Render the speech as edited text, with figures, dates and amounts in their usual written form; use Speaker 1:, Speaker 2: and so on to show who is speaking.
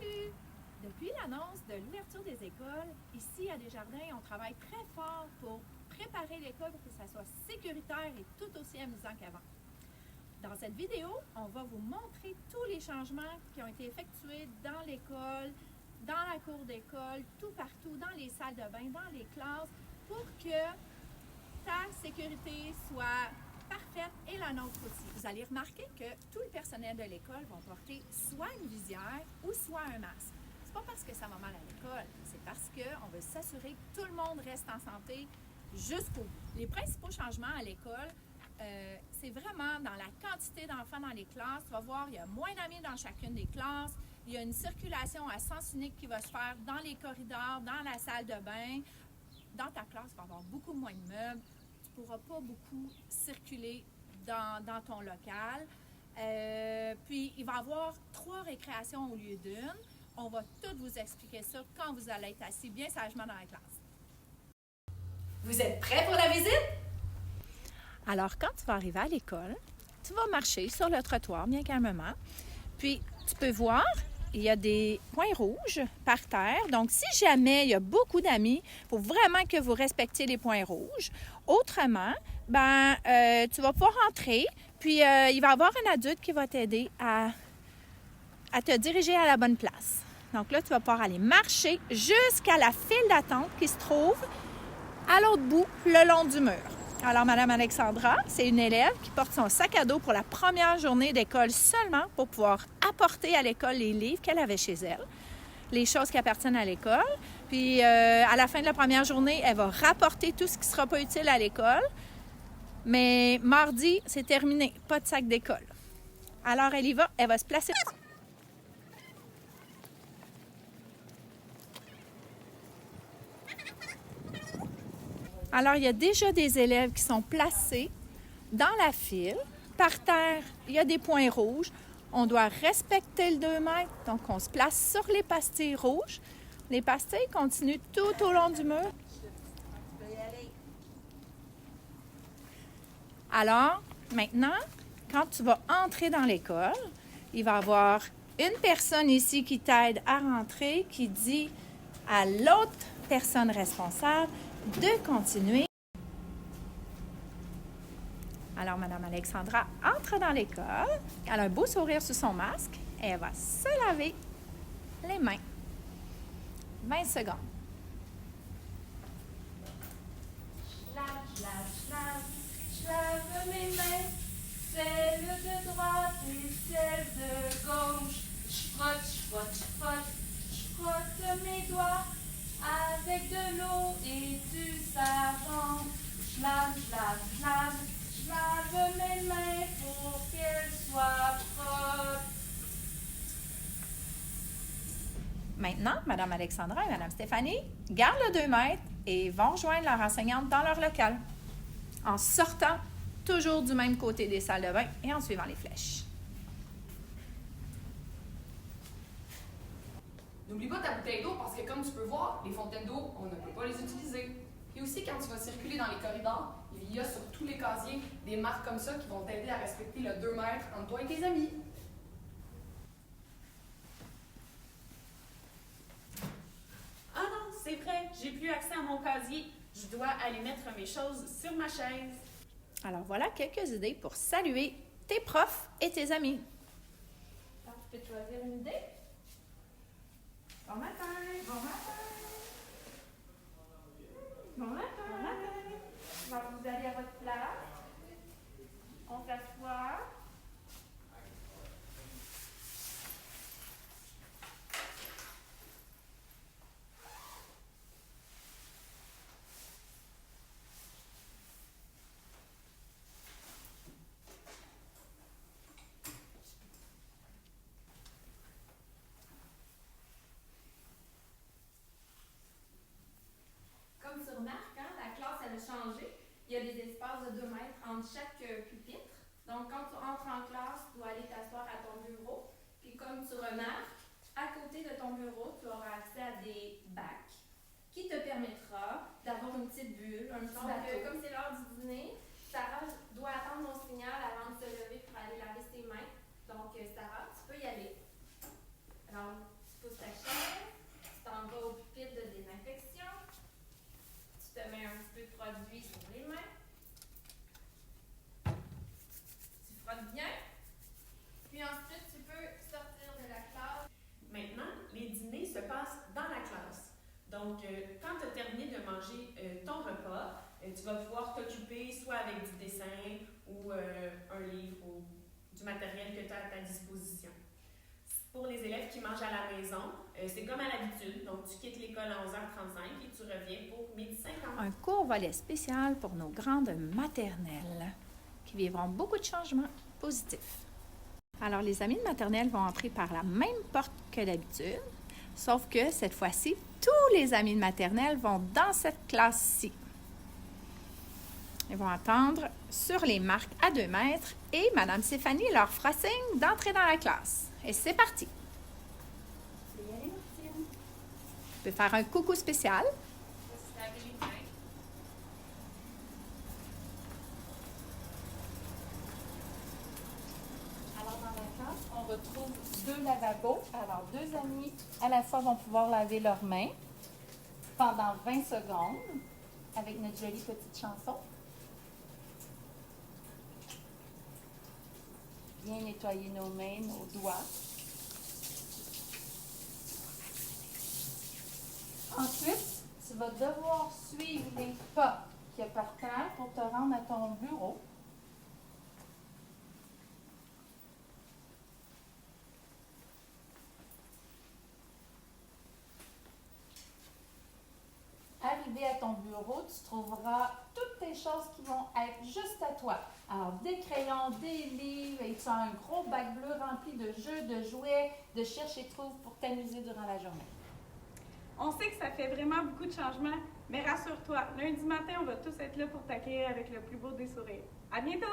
Speaker 1: Salut! Depuis l'annonce de l'ouverture des écoles, ici à Desjardins, on travaille très fort pour préparer l'école pour que ça soit sécuritaire et tout aussi amusant qu'avant. Dans cette vidéo, on va vous montrer tous les changements qui ont été effectués dans l'école, dans la cour d'école, tout partout, dans les salles de bain, dans les classes, pour que ta sécurité soit parfaite et la nôtre aussi. Vous allez remarquer que tout le personnel de l'école va porter soit une visière ou soit un masque. C'est pas parce que ça va mal à l'école, c'est parce qu'on veut s'assurer que tout le monde reste en santé jusqu'au bout. Les principaux changements à l'école, c'est vraiment dans la quantité d'enfants dans les classes. Tu vas voir, il y a moins d'amis dans chacune des classes. Il y a une circulation à sens unique qui va se faire dans les corridors, dans la salle de bain. Dans ta classe, il va y avoir beaucoup moins de meubles. Tu ne pourras pas beaucoup circuler dans ton local. Puis, il va y avoir 3 récréations au lieu d'une. On va tout vous expliquer ça quand vous allez être assis bien sagement dans la classe. Vous êtes prêts pour la visite? Alors, quand tu vas arriver à l'école, tu vas marcher sur le trottoir bien calmement. Puis, tu peux voir, il y a des points rouges par terre. Donc, si jamais il y a beaucoup d'amis, il faut vraiment que vous respectiez les points rouges. Autrement, tu vas pouvoir entrer, puis il va y avoir un adulte qui va t'aider à te diriger à la bonne place. Donc là, tu vas pouvoir aller marcher jusqu'à la file d'attente qui se trouve à l'autre bout, le long du mur. Alors, Mme Alexandra, c'est une élève qui porte son sac à dos pour la première journée d'école seulement pour pouvoir apporter à l'école les livres qu'elle avait chez elle, les choses qui appartiennent à l'école. Puis, à la fin de la première journée, elle va rapporter tout ce qui ne sera pas utile à l'école. Mais mardi, c'est terminé. Pas de sac d'école. Alors, elle y va. Elle va se placer. Alors, il y a déjà des élèves qui sont placés dans la file. Par terre, il y a des points rouges. On doit respecter le 2 mètres. Donc, on se place sur les pastilles rouges. Les pastilles continuent tout au long du mur. Alors, maintenant, quand tu vas entrer dans l'école, il va y avoir une personne ici qui t'aide à rentrer, qui dit à l'autre personne responsable de continuer. Alors, Mme Alexandra entre dans l'école. Elle a un beau sourire sous son masque et elle va se laver les mains. 20 secondes.
Speaker 2: Je lave mes mains, celles de droite et celles de gauche. Je frotte mes doigts avec de l'eau et du savon. Je lave mes mains pour qu'elles soient propres.
Speaker 1: Maintenant, Mme Alexandra et Mme Stéphanie gardent le 2 mètres et vont rejoindre leur enseignante dans leur local, en sortant toujours du même côté des salles de bain et en suivant les flèches.
Speaker 3: N'oublie pas ta bouteille d'eau parce que comme tu peux voir, les fontaines d'eau, on ne peut pas les utiliser. Et aussi, quand tu vas circuler dans les corridors, il y a sur tous les casiers des marques comme ça qui vont t'aider à respecter le 2 mètres entre toi et tes amis.
Speaker 4: Ah non, c'est vrai, j'ai plus accès à mon casier. Je dois aller mettre mes choses sur ma chaise.
Speaker 1: Alors voilà quelques idées pour saluer tes profs et tes amis.
Speaker 2: Alors, tu peux choisir une idée?
Speaker 1: Bon matin! Bon matin!
Speaker 2: Bon matin!
Speaker 1: Bon matin!
Speaker 2: Alors, vous allez à votre place. On s'assoit. Comme tu remarques, la classe elle a changé. Il y a des espaces de 2 mètres entre chaque pupitre. Donc, quand tu entres en classe, tu dois aller t'asseoir à ton bureau. Puis, comme tu remarques, à côté de ton bureau, tu auras accès à des bacs qui te permettra d'avoir une petite bulle, un petit bateau. Comme c'est l'heure du dîner, Sarah doit attendre mon signal avant de se lever pour aller laver ses mains. Donc, Sarah, tu peux y aller. Alors, tu pousses
Speaker 4: Donc, quand tu as terminé de manger ton repas, tu vas pouvoir t'occuper soit avec du dessin ou un livre ou du matériel que tu as à ta disposition. Pour les élèves qui mangent à la maison, c'est comme à l'habitude. Donc, tu quittes l'école à 11h35 et tu reviens pour 12h50.
Speaker 1: Un court volet spécial pour nos grandes maternelles qui vivront beaucoup de changements positifs. Alors, les amis de maternelle vont entrer par la même porte que d'habitude, sauf que cette fois-ci, tous les amis de maternelle vont dans cette classe-ci. Ils vont attendre sur les marques à 2 mètres et Mme Stéphanie leur fera signe d'entrer dans la classe. Et c'est parti! Tu peux faire un coucou spécial. Alors, dans la classe, on retrouve 2 lavabos. Alors, 2 amis à la fois vont pouvoir laver leurs mains pendant 20 secondes avec notre jolie petite chanson. Bien nettoyer nos mains, nos doigts. Ensuite, tu vas devoir suivre les pas qu'il y a par terre pour te rendre à ton bureau. Arrivé à ton bureau, tu trouveras toutes tes choses qui vont être juste à toi. Alors, des crayons, des livres, et tu as un gros bac bleu rempli de jeux, de jouets, de cherche et trouve pour t'amuser durant la journée.
Speaker 5: On sait que ça fait vraiment beaucoup de changements, mais rassure-toi, lundi matin, on va tous être là pour t'accueillir avec le plus beau des sourires. À bientôt!